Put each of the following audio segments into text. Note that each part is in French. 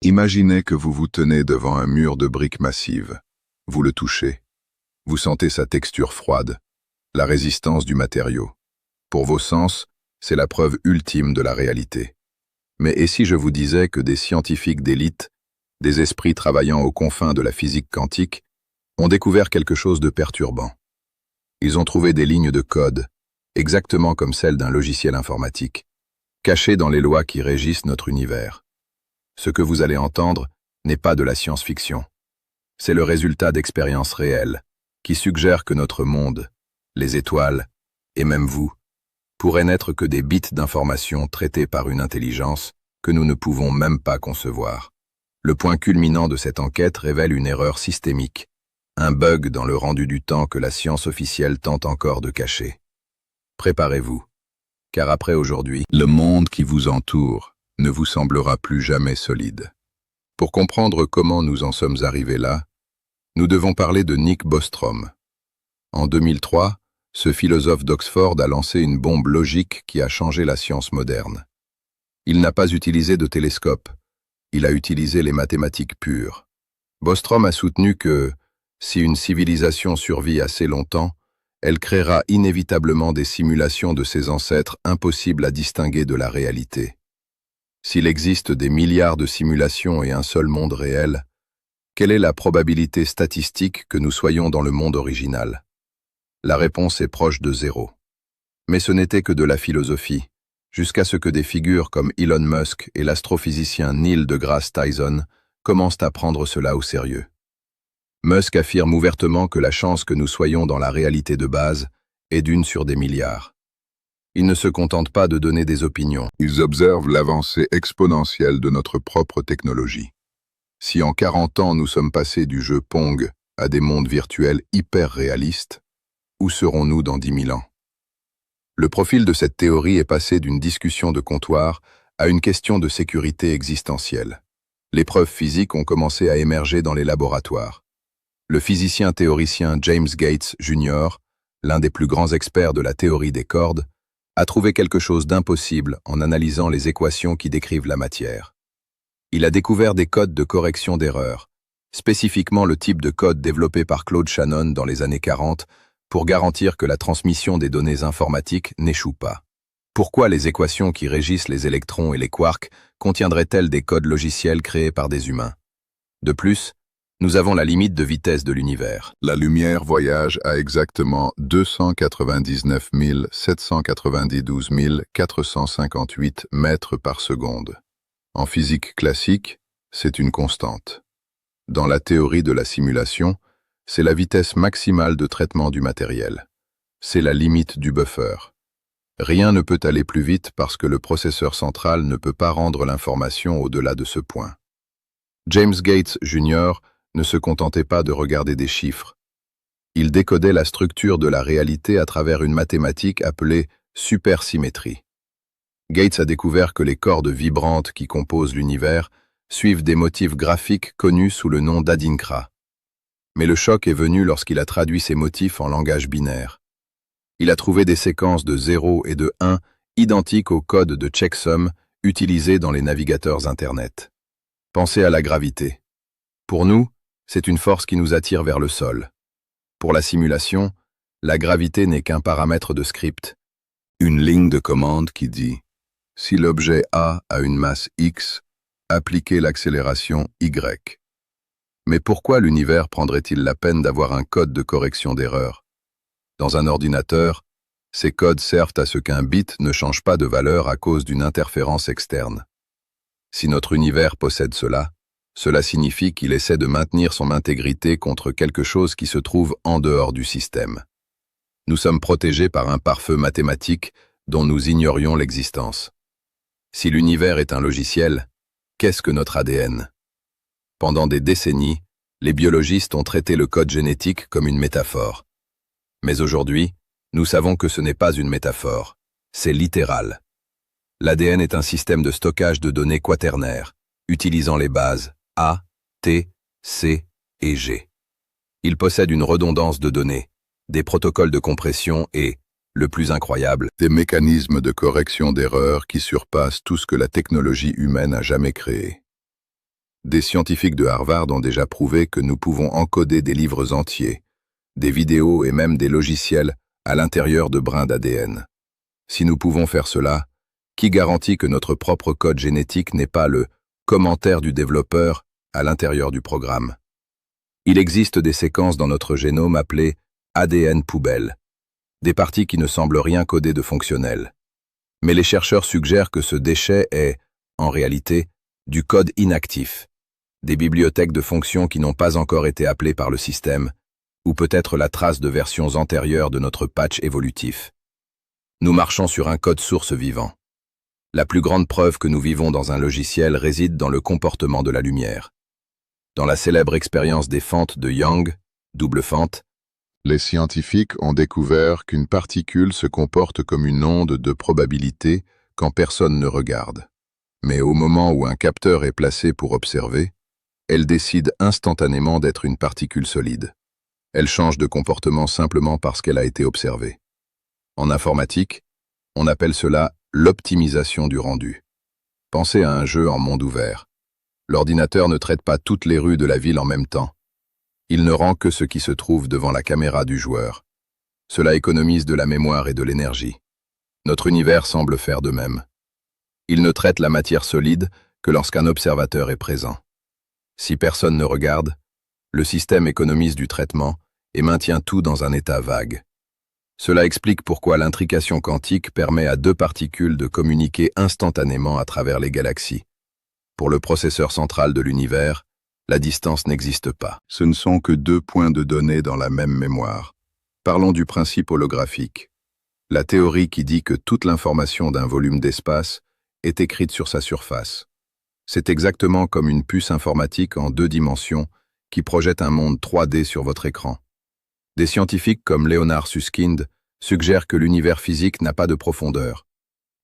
Imaginez que vous vous tenez devant un mur de briques massives. Vous le touchez. Vous sentez sa texture froide, la résistance du matériau. Pour vos sens, c'est la preuve ultime de la réalité. Mais et si je vous disais que des scientifiques d'élite, des esprits travaillant aux confins de la physique quantique, ont découvert quelque chose de perturbant? Ils ont trouvé des lignes de code, exactement comme celles d'un logiciel informatique, cachées dans les lois qui régissent notre univers. Ce que vous allez entendre n'est pas de la science-fiction. C'est le résultat d'expériences réelles, qui suggèrent que notre monde, les étoiles, et même vous, pourraient n'être que des bits d'informations traitées par une intelligence que nous ne pouvons même pas concevoir. Le point culminant de cette enquête révèle une erreur systémique, un bug dans le rendu du temps que la science officielle tente encore de cacher. Préparez-vous, car après aujourd'hui, le monde qui vous entoure ne vous semblera plus jamais solide. Pour comprendre comment nous en sommes arrivés là, nous devons parler de Nick Bostrom. En 2003, ce philosophe d'Oxford a lancé une bombe logique qui a changé la science moderne. Il n'a pas utilisé de télescope, il a utilisé les mathématiques pures. Bostrom a soutenu que, si une civilisation survit assez longtemps, elle créera inévitablement des simulations de ses ancêtres impossibles à distinguer de la réalité. S'il existe des milliards de simulations et un seul monde réel, quelle est la probabilité statistique que nous soyons dans le monde original? La réponse est proche de 0. Mais ce n'était que de la philosophie, jusqu'à ce que des figures comme Elon Musk et l'astrophysicien Neil deGrasse Tyson commencent à prendre cela au sérieux. Musk affirme ouvertement que la chance que nous soyons dans la réalité de base est d'1 sur des milliards. Ils ne se contentent pas de donner des opinions. Ils observent l'avancée exponentielle de notre propre technologie. Si en 40 ans nous sommes passés du jeu Pong à des mondes virtuels hyper réalistes, où serons-nous dans 10 000 ans? Le profil de cette théorie est passé d'une discussion de comptoir à une question de sécurité existentielle. Les preuves physiques ont commencé à émerger dans les laboratoires. Le physicien théoricien James Gates Jr., l'un des plus grands experts de la théorie des cordes, a trouvé quelque chose d'impossible en analysant les équations qui décrivent la matière. Il a découvert des codes de correction d'erreurs, spécifiquement le type de code développé par Claude Shannon dans les années 40 pour garantir que la transmission des données informatiques n'échoue pas. Pourquoi les équations qui régissent les électrons et les quarks contiendraient-elles des codes logiciels créés par des humains? De plus, nous avons la limite de vitesse de l'univers. La lumière voyage à exactement 299 792 458 mètres par seconde. En physique classique, c'est une constante. Dans la théorie de la simulation, c'est la vitesse maximale de traitement du matériel. C'est la limite du buffer. Rien ne peut aller plus vite parce que le processeur central ne peut pas rendre l'information au-delà de ce point. James Gates Jr. ne se contentait pas de regarder des chiffres. Il décodait la structure de la réalité à travers une mathématique appelée supersymétrie. Gates a découvert que les cordes vibrantes qui composent l'univers suivent des motifs graphiques connus sous le nom d'Adinkra. Mais le choc est venu lorsqu'il a traduit ces motifs en langage binaire. Il a trouvé des séquences de 0 et de 1 identiques au code de checksum utilisé dans les navigateurs Internet. Pensez à la gravité. Pour nous, c'est une force qui nous attire vers le sol. Pour la simulation, la gravité n'est qu'un paramètre de script, une ligne de commande qui dit « Si l'objet A a une masse X, appliquez l'accélération Y ». Mais pourquoi l'univers prendrait-il la peine d'avoir un code de correction d'erreur? Dans un ordinateur, ces codes servent à ce qu'un bit ne change pas de valeur à cause d'une interférence externe. Si notre univers possède cela, cela signifie qu'il essaie de maintenir son intégrité contre quelque chose qui se trouve en dehors du système. Nous sommes protégés par un pare-feu mathématique dont nous ignorions l'existence. Si l'univers est un logiciel, qu'est-ce que notre ADN? Pendant des décennies, les biologistes ont traité le code génétique comme une métaphore. Mais aujourd'hui, nous savons que ce n'est pas une métaphore, c'est littéral. L'ADN est un système de stockage de données quaternaires, utilisant les bases A, T, C et G. Il possède une redondance de données, des protocoles de compression et, le plus incroyable, des mécanismes de correction d'erreurs qui surpassent tout ce que la technologie humaine a jamais créé. Des scientifiques de Harvard ont déjà prouvé que nous pouvons encoder des livres entiers, des vidéos et même des logiciels à l'intérieur de brins d'ADN. Si nous pouvons faire cela, qui garantit que notre propre code génétique n'est pas le commentaire du développeur à l'intérieur du programme? Il existe des séquences dans notre génome appelées ADN poubelle, des parties qui ne semblent rien coder de fonctionnel. Mais les chercheurs suggèrent que ce déchet est, en réalité, du code inactif, des bibliothèques de fonctions qui n'ont pas encore été appelées par le système, ou peut-être la trace de versions antérieures de notre patch évolutif. Nous marchons sur un code source vivant. La plus grande preuve que nous vivons dans un logiciel réside dans le comportement de la lumière. Dans la célèbre expérience des fentes de Young, double fente, les scientifiques ont découvert qu'une particule se comporte comme une onde de probabilité quand personne ne regarde. Mais au moment où un capteur est placé pour observer, elle décide instantanément d'être une particule solide. Elle change de comportement simplement parce qu'elle a été observée. En informatique, on appelle cela l'optimisation du rendu. Pensez à un jeu en monde ouvert. L'ordinateur ne traite pas toutes les rues de la ville en même temps. Il ne rend que ce qui se trouve devant la caméra du joueur. Cela économise de la mémoire et de l'énergie. Notre univers semble faire de même. Il ne traite la matière solide que lorsqu'un observateur est présent. Si personne ne regarde, le système économise du traitement et maintient tout dans un état vague. Cela explique pourquoi l'intrication quantique permet à deux particules de communiquer instantanément à travers les galaxies. Pour le processeur central de l'univers, la distance n'existe pas. Ce ne sont que deux points de données dans la même mémoire. Parlons du principe holographique. La théorie qui dit que toute l'information d'un volume d'espace est écrite sur sa surface. C'est exactement comme une puce informatique en 2 dimensions qui projette un monde 3D sur votre écran. Des scientifiques comme Leonard Susskind suggèrent que l'univers physique n'a pas de profondeur.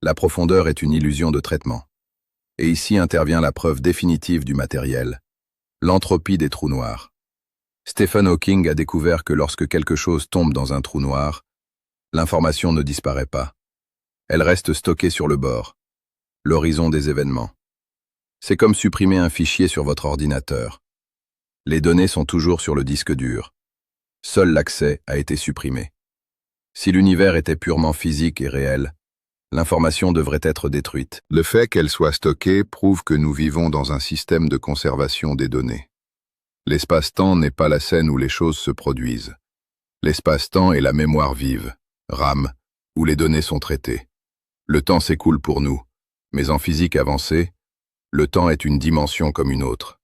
La profondeur est une illusion de traitement. Et ici intervient la preuve définitive du matériel, l'entropie des trous noirs. Stephen Hawking a découvert que lorsque quelque chose tombe dans un trou noir, l'information ne disparaît pas. Elle reste stockée sur le bord, l'horizon des événements. C'est comme supprimer un fichier sur votre ordinateur. Les données sont toujours sur le disque dur. Seul l'accès a été supprimé. Si l'univers était purement physique et réel, l'information devrait être détruite. Le fait qu'elle soit stockée prouve que nous vivons dans un système de conservation des données. L'espace-temps n'est pas la scène où les choses se produisent. L'espace-temps est la mémoire vive, RAM, où les données sont traitées. Le temps s'écoule pour nous, mais en physique avancée, le temps est une dimension comme une autre.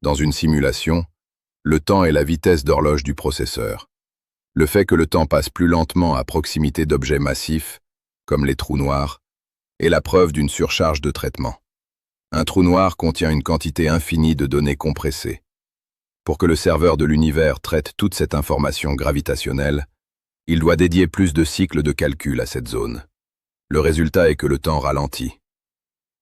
Dans une simulation, le temps est la vitesse d'horloge du processeur. Le fait que le temps passe plus lentement à proximité d'objets massifs, comme les trous noirs, est la preuve d'une surcharge de traitement. Un trou noir contient une quantité infinie de données compressées. Pour que le serveur de l'univers traite toute cette information gravitationnelle, il doit dédier plus de cycles de calcul à cette zone. Le résultat est que le temps ralentit.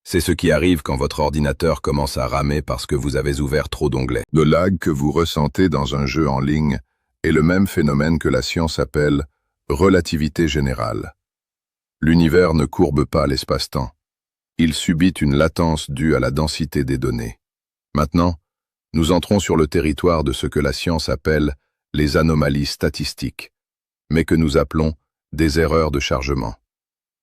C'est ce qui arrive quand votre ordinateur commence à ramer parce que vous avez ouvert trop d'onglets. Le lag que vous ressentez dans un jeu en ligne est le même phénomène que la science appelle relativité générale. L'univers ne courbe pas l'espace-temps. Il subit une latence due à la densité des données. Maintenant, nous entrons sur le territoire de ce que la science appelle les anomalies statistiques, mais que nous appelons des erreurs de chargement.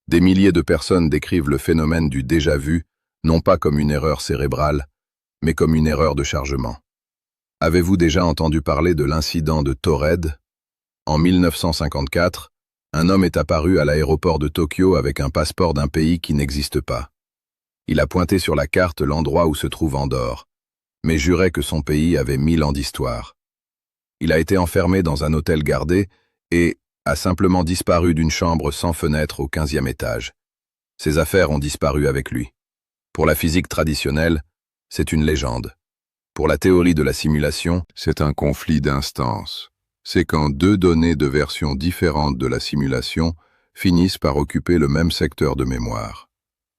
Des milliers de personnes décrivent le phénomène du déjà-vu, non pas comme une erreur cérébrale, mais comme une erreur de chargement. Avez-vous déjà entendu parler de l'incident de Taured? En 1954, un homme est apparu à l'aéroport de Tokyo avec un passeport d'un pays qui n'existe pas. Il a pointé sur la carte l'endroit où se trouve Andorre, mais jurait que son pays avait 1000 ans d'histoire. Il a été enfermé dans un hôtel gardé et a simplement disparu d'une chambre sans fenêtre au 15e étage. Ses affaires ont disparu avec lui. Pour la physique traditionnelle, c'est une légende. Pour la théorie de la simulation, c'est un conflit d'instances. C'est quand deux données de versions différentes de la simulation finissent par occuper le même secteur de mémoire.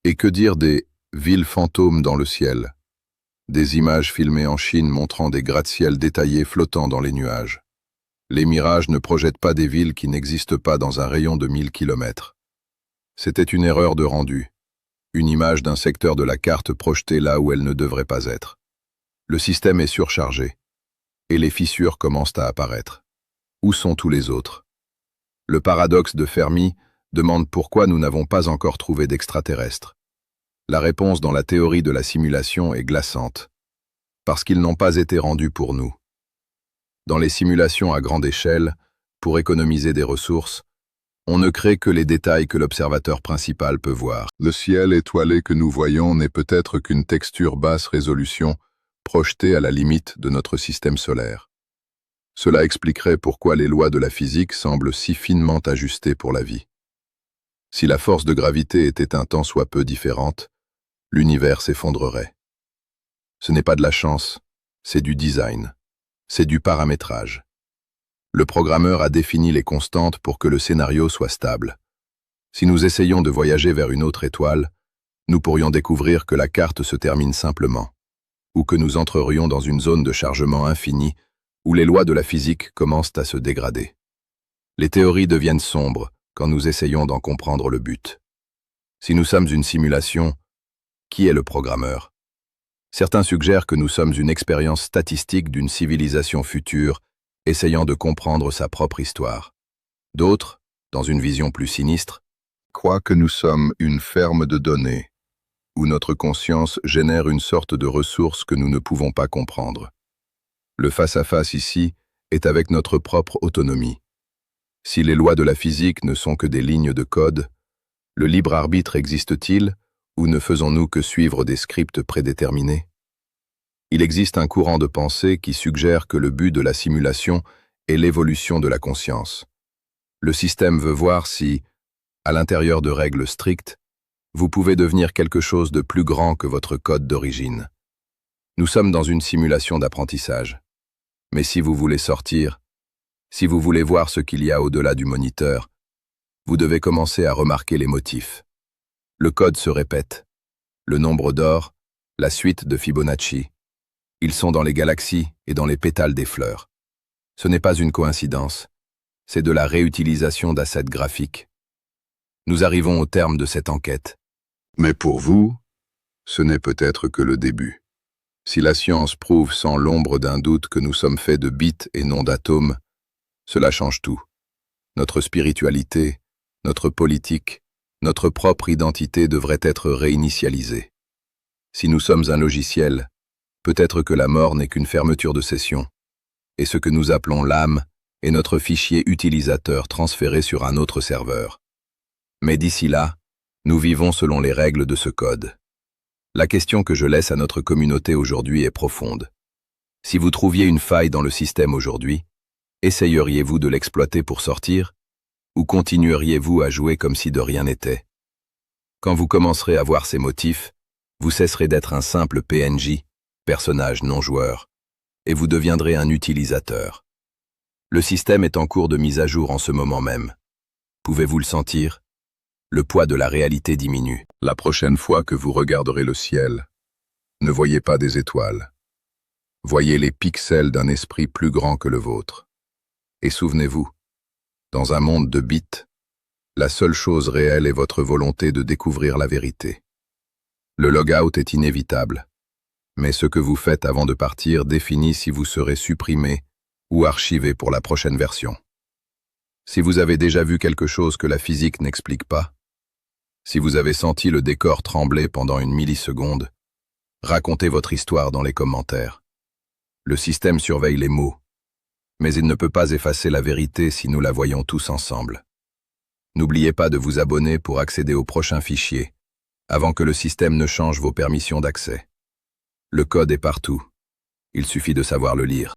Et que dire des villes fantômes dans le ciel? Des images filmées en Chine montrant des gratte-ciels détaillés flottant dans les nuages. Les mirages ne projettent pas des villes qui n'existent pas dans un rayon de 1000 km. C'était une erreur de rendu, une image d'un secteur de la carte projetée là où elle ne devrait pas être. Le système est surchargé, et les fissures commencent à apparaître. Où sont tous les autres? Le paradoxe de Fermi demande pourquoi nous n'avons pas encore trouvé d'extraterrestres. La réponse dans la théorie de la simulation est glaçante. Parce qu'ils n'ont pas été rendus pour nous. Dans les simulations à grande échelle, pour économiser des ressources, on ne crée que les détails que l'observateur principal peut voir. Le ciel étoilé que nous voyons n'est peut-être qu'une texture basse résolution projetée à la limite de notre système solaire. Cela expliquerait pourquoi les lois de la physique semblent si finement ajustées pour la vie. Si la force de gravité était un tant soit peu différente, l'univers s'effondrerait. Ce n'est pas de la chance, c'est du design, c'est du paramétrage. Le programmeur a défini les constantes pour que le scénario soit stable. Si nous essayons de voyager vers une autre étoile, nous pourrions découvrir que la carte se termine simplement, ou que nous entrerions dans une zone de chargement infini où les lois de la physique commencent à se dégrader. Les théories deviennent sombres quand nous essayons d'en comprendre le but. Si nous sommes une simulation, qui est le programmeur? Certains suggèrent que nous sommes une expérience statistique d'une civilisation future essayant de comprendre sa propre histoire. D'autres, dans une vision plus sinistre, croient que nous sommes une ferme de données, où notre conscience génère une sorte de ressource que nous ne pouvons pas comprendre. Le face-à-face ici est avec notre propre autonomie. Si les lois de la physique ne sont que des lignes de code, le libre arbitre existe-t-il ou ne faisons-nous que suivre des scripts prédéterminés? Il existe un courant de pensée qui suggère que le but de la simulation est l'évolution de la conscience. Le système veut voir si, à l'intérieur de règles strictes, vous pouvez devenir quelque chose de plus grand que votre code d'origine. Nous sommes dans une simulation d'apprentissage. Mais si vous voulez sortir, si vous voulez voir ce qu'il y a au-delà du moniteur, vous devez commencer à remarquer les motifs. Le code se répète. Le nombre d'or, la suite de Fibonacci. Ils sont dans les galaxies et dans les pétales des fleurs. Ce n'est pas une coïncidence, c'est de la réutilisation d'assets graphiques. Nous arrivons au terme de cette enquête. Mais pour vous, ce n'est peut-être que le début. Si la science prouve sans l'ombre d'un doute que nous sommes faits de bits et non d'atomes, cela change tout. Notre spiritualité, notre politique, notre propre identité devrait être réinitialisée. Si nous sommes un logiciel, peut-être que la mort n'est qu'une fermeture de session, et ce que nous appelons l'âme est notre fichier utilisateur transféré sur un autre serveur. Mais d'ici là, nous vivons selon les règles de ce code. La question que je laisse à notre communauté aujourd'hui est profonde. Si vous trouviez une faille dans le système aujourd'hui, essayeriez-vous de l'exploiter pour sortir, ou continueriez-vous à jouer comme si de rien n'était? Quand vous commencerez à voir ces motifs, vous cesserez d'être un simple PNJ, personnage non joueur, et vous deviendrez un utilisateur. Le système est en cours de mise à jour en ce moment même. Pouvez-vous le sentir? Le poids de la réalité diminue. La prochaine fois que vous regarderez le ciel, ne voyez pas des étoiles. Voyez les pixels d'un esprit plus grand que le vôtre. Et souvenez-vous, dans un monde de bits, la seule chose réelle est votre volonté de découvrir la vérité. Le log-out est inévitable, mais ce que vous faites avant de partir définit si vous serez supprimé ou archivé pour la prochaine version. Si vous avez déjà vu quelque chose que la physique n'explique pas, si vous avez senti le décor trembler pendant une milliseconde, racontez votre histoire dans les commentaires. Le système surveille les mots, mais il ne peut pas effacer la vérité si nous la voyons tous ensemble. N'oubliez pas de vous abonner pour accéder au prochain fichier, avant que le système ne change vos permissions d'accès. Le code est partout. Il suffit de savoir le lire.